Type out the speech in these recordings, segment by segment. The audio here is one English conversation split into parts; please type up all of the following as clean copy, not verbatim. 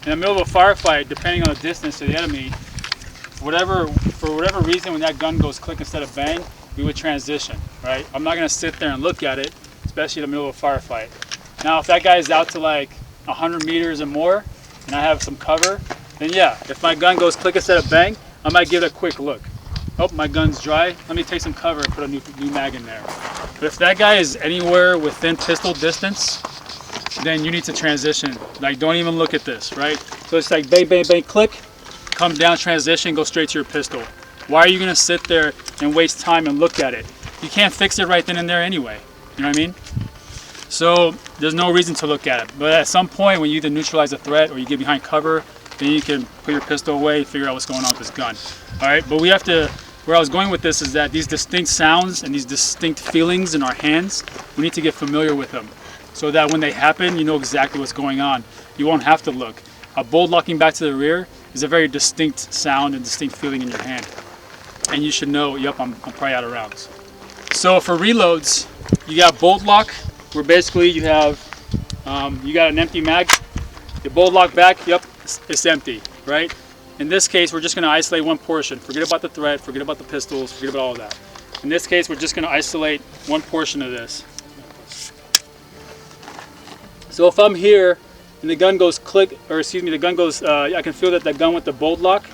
in the middle of a firefight, depending on the distance to the enemy, for whatever reason, when that gun goes click instead of bang, we would transition, right? I'm not gonna sit there and look at it, especially in the middle of a firefight. Now, if that guy is out to like 100 meters and more, and I have some cover, then yeah, if my gun goes click instead of bang, I might give it a quick look. Oh, my gun's dry. Let me take some cover and put a new mag in there. But if that guy is anywhere within pistol distance, then you need to transition. Like, don't even look at this, right? So it's like bang, bang, bang, click, come down, transition, go straight to your pistol. Why are you gonna sit there and waste time and look at it? You can't fix it right then and there anyway. You know what I mean? So there's no reason to look at it. But at some point, when you either neutralize a threat or you get behind cover, then you can put your pistol away, figure out what's going on with this gun. All right, but we have to, where I was going with this is that these distinct sounds and these distinct feelings in our hands, we need to get familiar with them so that when they happen, you know exactly what's going on. You won't have to look. A bolt locking back to the rear is a very distinct sound and distinct feeling in your hand. And you should know, yep, I'm probably out of rounds. So for reloads, you got bolt lock, where basically you have, you got an empty mag, you bolt lock back, yep, it's empty, right? In this case, we're just gonna isolate one portion. Forget about the threat, forget about the pistols, forget about all of that. In this case, we're just gonna isolate one portion of this. So if I'm here and the gun goes click, or excuse me, the gun goes, I can feel that the gun with the bolt lock.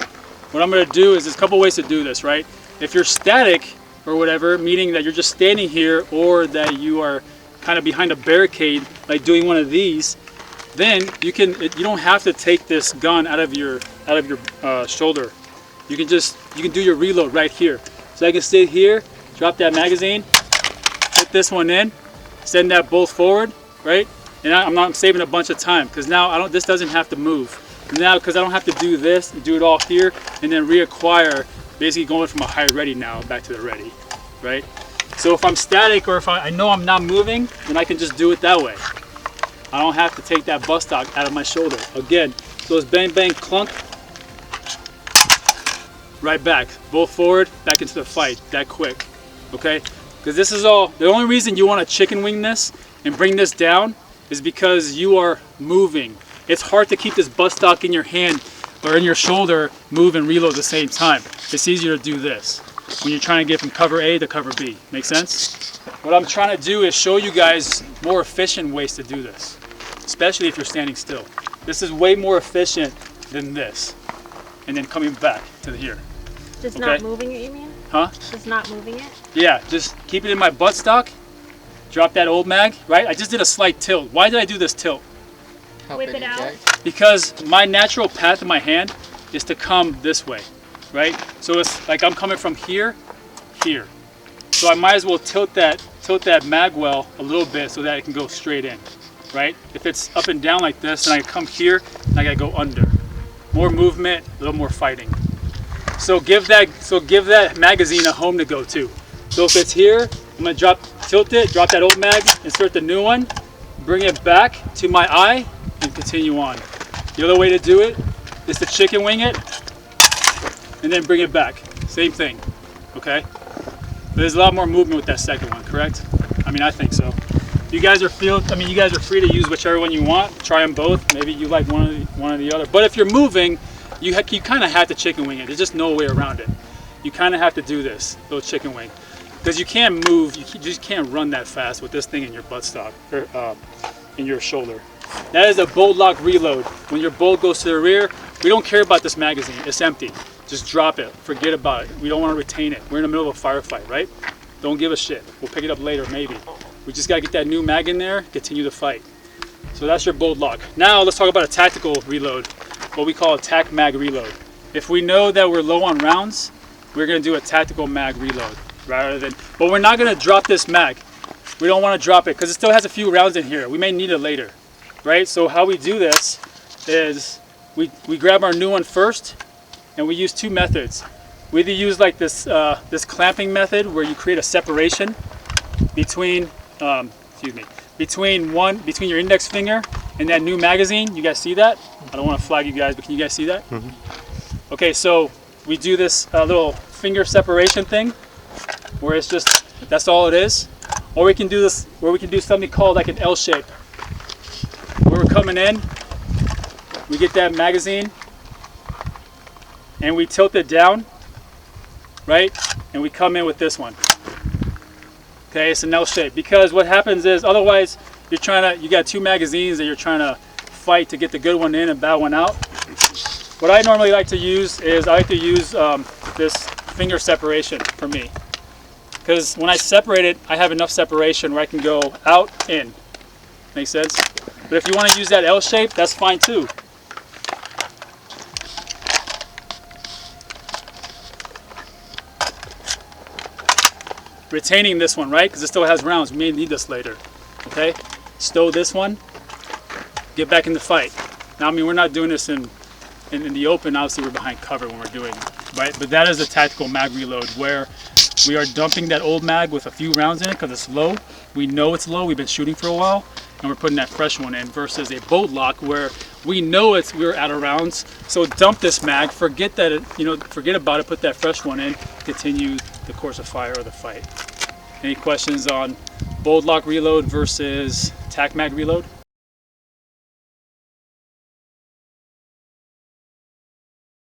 What I'm gonna do is, there's a couple ways to do this, right? If you're static or whatever, meaning that you're just standing here or that you are kind of behind a barricade, like doing one of these, then you don't have to take this gun out of your shoulder. You can do your reload right here. So I can sit here, drop that magazine, put this one in, send that bolt forward, right? And I'm saving a bunch of time because now this doesn't have to move. Now, because I don't have to do this and do it all here and then reacquire, basically going from a high ready now back to the ready, right? So if I'm static or if I know I'm not moving, then I can just do it that way. I don't have to take that butt stock out of my shoulder. Again, so it's bang, bang, clunk, right back, bolt forward, back into the fight, that quick, okay? Because this is all, the only reason you want to chicken wing this and bring this down is because you are moving. It's hard to keep this butt stock in your hand or in your shoulder, move and reload at the same time. It's easier to do this when you're trying to get from cover A to cover B. Make sense? What I'm trying to do is show you guys more efficient ways to do this, especially if you're standing still. This is way more efficient than this. And then coming back to here. Just not moving it, you mean? Huh? Just not moving it? Yeah, just keep it in my butt stock, drop that old mag, right? I just did a slight tilt. Why did I do this tilt? Whip it out. Because my natural path in my hand is to come this way, right? So it's like I'm coming from here, here. So I might as well tilt that mag well a little bit so that it can go straight in, right? If it's up and down like this, then I come here and I gotta go under. More movement, a little more fighting. So give that magazine a home to go to. So if it's here, I'm gonna tilt it, drop that old mag, insert the new one, bring it back to my eye, and continue on. The other way to do it is to chicken wing it, and then bring it back. Same thing, okay? But there's a lot more movement with that second one, correct? I mean, I think so. You guys are free to use whichever one you want. Try them both. Maybe you like one or the other. But if you're moving, you kind of have to chicken wing it. There's just no way around it. You kind of have to do this, little chicken wing, because you can't move. You just can't run that fast with this thing in your butt stock or in your shoulder. That is a bolt lock reload. When your bolt goes to the rear, we don't care about this magazine. It's empty. Just drop it. Forget about it. We don't want to retain it. We're in the middle of a firefight, right? Don't give a shit. We'll pick it up later, maybe. We just got to get that new mag in there, continue the fight. So that's your bolt lock. Now let's talk about a tactical reload, what we call a tac mag reload. If we know that we're low on rounds, we're going to do a tactical mag reload but we're not going to drop this mag. We don't want to drop it because it still has a few rounds in here. We may need it later, right? So how we do this is we grab our new one first, and we use two methods. We either use like this clamping method where you create a separation between your index finger and that new magazine. You guys see that? I don't want to flag you guys, but can you guys see that? Mm-hmm. Okay, so we do this little finger separation thing where it's just, that's all it is. Or we can do this where we can do something called like an L shape, where we're coming in, we get that magazine and we tilt it down, right? And we come in with this one. Okay, it's an L shape, because what happens is otherwise you got two magazines that you're trying to fight to get the good one in and bad one out. What I normally like to use is this finger separation for me, because when I separate it, I have enough separation where I can go out, in. Make sense? But if you want to use that L shape, that's fine too. Retaining this one, right? Because it still has rounds. We may need this later. Okay? Stow this one. Get back in the fight. Now, I mean, we're not doing this in the open. Obviously, we're behind cover when we're doing it, right? But that is a tactical mag reload where we are dumping that old mag with a few rounds in it because it's low. We know it's low. We've been shooting for a while, and we're putting that fresh one in. Versus a bolt lock where we know we're out of rounds. So dump this mag. Forget that. Forget about it. Put that fresh one in. Continue the course of fire or the fight. Any questions on bolt lock reload versus tac mag reload?